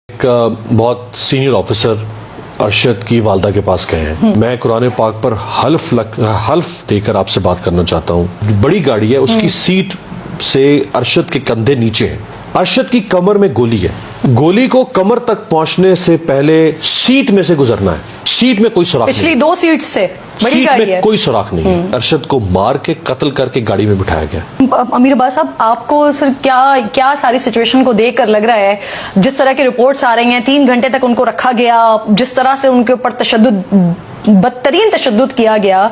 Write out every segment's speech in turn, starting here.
ایک بہت senior officer Arshad کی والدہ کے پاس گئے ہیں. میں قرآن پاک پر حلف دے کر آپ سے بات کرنا چاہتا ہوں. بڑی گاڑی ہے, اس کی سیٹ سے ارشد کے کندھے نیچے ہیں. ارشد کی کمر میں گولی ہے. گولی کو کمر تک پہنچنے سے پہلے سیٹ میں سے گزرنا ہے. سیٹ میں کوئی سوراخ نہیں, پچھلی 2 سیٹ سے بڑی گاڑی ہے, کوئی سوراخ نہیں ہے. ارشد کو مار کے قتل کر کے گاڑی میں بٹھایا گیا. امیر عباس صاحب, آپ کو سر کیا ساری سچویشن کو دیکھ کر لگ رہا ہے, جس طرح کی رپورٹس آ رہی ہیں 3 گھنٹے تک ان کو رکھا گیا, جس طرح سے ان کے اوپر بدترین تشدد کیا گیا,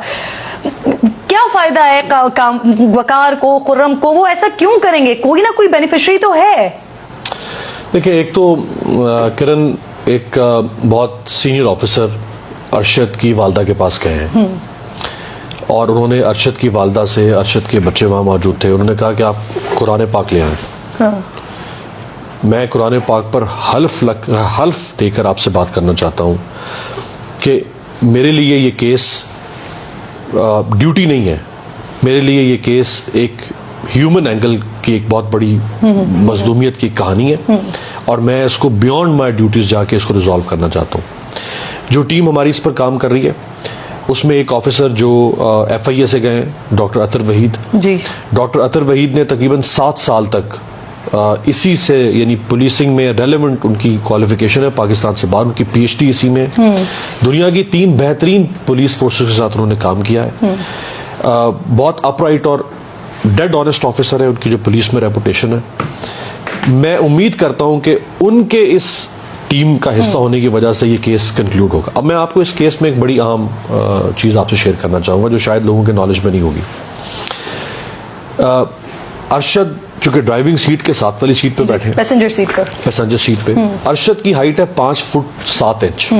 کیا فائدہ ہے وقار کو, خرم کو؟ وہ ایسا کیوں کریں گے؟ کوئی نہ کوئی بینیفیشری تو ہے. دیکھیں, ایک تو کرن ایک بہت سینئر آفیسر ارشد کی والدہ کے پاس گئے ہیں اور انہوں نے ارشد کی والدہ سے, ارشد کے بچے وہاں موجود تھے, انہوں نے کہا کہ آپ قرآن پاک لے آئیں. میں قرآن پاک پر حلف دے کر آپ سے بات کرنا چاہتا ہوں کہ میرے لیے یہ کیس ڈیوٹی نہیں ہے. میرے لیے یہ کیس ایک ہیومن اینگل کی ایک بہت بڑی مظلومیت کی کہانی ہے اور میں اس کو بیونڈ مائی ڈیوٹیز جا کے اس کو ریزالو کرنا چاہتا ہوں. جو ٹیم ہماری اس پر کام کر رہی ہے اس میں ایک آفیسر جو ایف آئی اے سے گئے ہیں, ڈاکٹر اطہر وحید. جی, ڈاکٹر اطہر وحید نے تقریباً 7 سال تک اسی سے, یعنی پولیسنگ میں ریلیونٹ ان کی کوالیفیکیشن ہے, پاکستان سے باہر ان کی پی ایچ ڈی اسی میں, دنیا کی 3 بہترین پولیس فورسز کے ساتھ انہوں نے کام کیا ہے. بہت اپ رائٹ اور ڈیڈ آنےسٹ آفیسر ہے, ان کی جو پولیس میں ریپوٹیشن ہے. میں امید کرتا ہوں کہ ان کے اس ٹیم کا حصہ ہونے کی وجہ سے یہ کیس کنکلوڈ ہوگا. اب میں آپ کو اس کیس میں ایک بڑی اہم چیز آپ سے شیئر کرنا چاہوں گا جو شاید لوگوں کے نالج میں نہیں ہوگی. ارشد چونکہ ڈرائیونگ سیٹ کے ساتھ والی سیٹ پہ بیٹھے ہیں, پیسنجر سیٹ پہ, ارشد کی ہائٹ ہے 5 فٹ 7 انچ.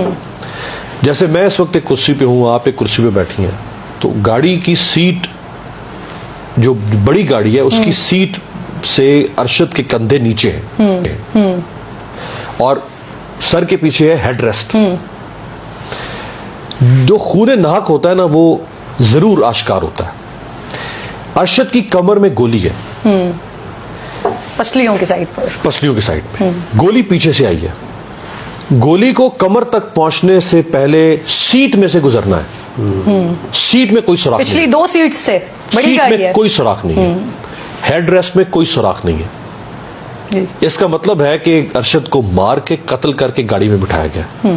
جیسے میں اس وقت ایک کرسی پہ ہوں, آپ ایک کرسی پہ بیٹھی ہیں, تو گاڑی کی سیٹ, جو بڑی گاڑی ہے اس کی سیٹ سے ارشد کے کندھے نیچے ہیں اور سر کے پیچھے ہے ہیڈ ریسٹ. جو خون ناحق ہوتا ہے نا وہ ضرور آشکار ہوتا ہے. ارشد کی کمر میں گولی ہے, پسلیوں کی سائڈ پہ گولی پیچھے سے آئی ہے. گولی کو کمر تک پہنچنے سے پہلے سیٹ میں سے گزرنا ہے. سیٹ میں کوئی سوراخ نہیں, پچھلی 2 سیٹ سے بڑی گاڑی ہے, کوئی سوراخ نہیں ہے. ہیڈ ریسٹ میں کوئی سوراخ نہیں ہے. اس کا مطلب ہے کہ ارشد کو مار کے قتل کر کے گاڑی میں بٹھایا گیا.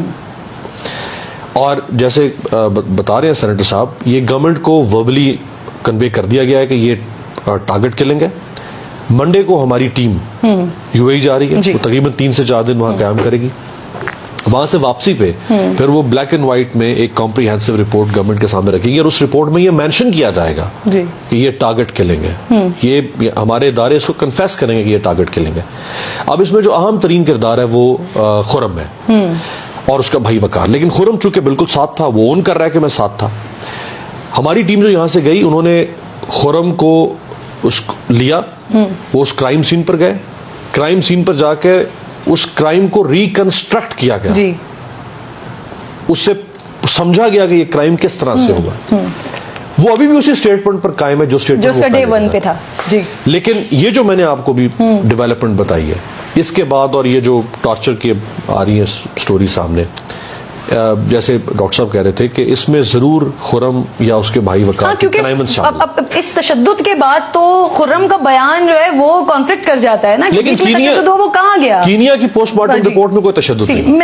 اور جیسے بتا رہے ہیں سینیٹر صاحب, یہ گورنمنٹ کو وربلی کنوے کر دیا گیا ہے کہ یہ ٹارگٹ کلنگ ہے. منڈے کو ہماری ٹیم یو اے جا رہی ہے, وہ تقریباً 3 سے 4 دن وہاں قیام کرے گی. وہاں سے واپسی پہ پھر وہ بلیک اینڈ وائٹ میں ایک کمپریہنسو رپورٹ گورنمنٹ کے سامنے رکھے گی اور اس رپورٹ میں یہ مینشن کیا جائے گا کہ یہ ٹارگٹ کلنگ ہے. یہ ہمارے ادارے اس کو کنفیس کریں گے کہ یہ ٹارگٹ کلنگ ہے. اب اس میں جو اہم ترین کردار ہے وہ خرم ہے اور اس کا بھائی وقار. لیکن خرم چونکہ بالکل ساتھ تھا, وہ اون کر رہا ہے کہ میں ساتھ تھا. ہماری ٹیم جو یہاں سے گئی, انہوں نے خرم کو لیا, وہ اس کرائم سین پر گئے. کرائم سین پر جا کے اس کرائم کو ریکنسٹرکٹ کیا گیا, اس سے سمجھا گیا کہ یہ کرائم کس طرح سے ہوا. وہ ابھی بھی اسی اسٹیٹمنٹ پر قائم ہے جو ڈے 1 پہ تھا. لیکن یہ جو میں نے آپ کو بھی ڈیولپمنٹ بتائی ہے اس کے بعد, اور یہ جو ٹارچر کی آ رہی ہے سٹوری سامنے, جیسے ڈاکٹر صاحب کہہ رہے تھے کہ اس میں ضرور خرم یا اس کے بھائی وقار اس تشدد کے بعد تو خرم کا بیان جو ہے وہ کانفلکٹ کر جاتا ہے نا. لیکن وہ کہاں گیا؟ کینیا کی پوسٹ مارٹم رپورٹ میں کوئی تشدد نہیں.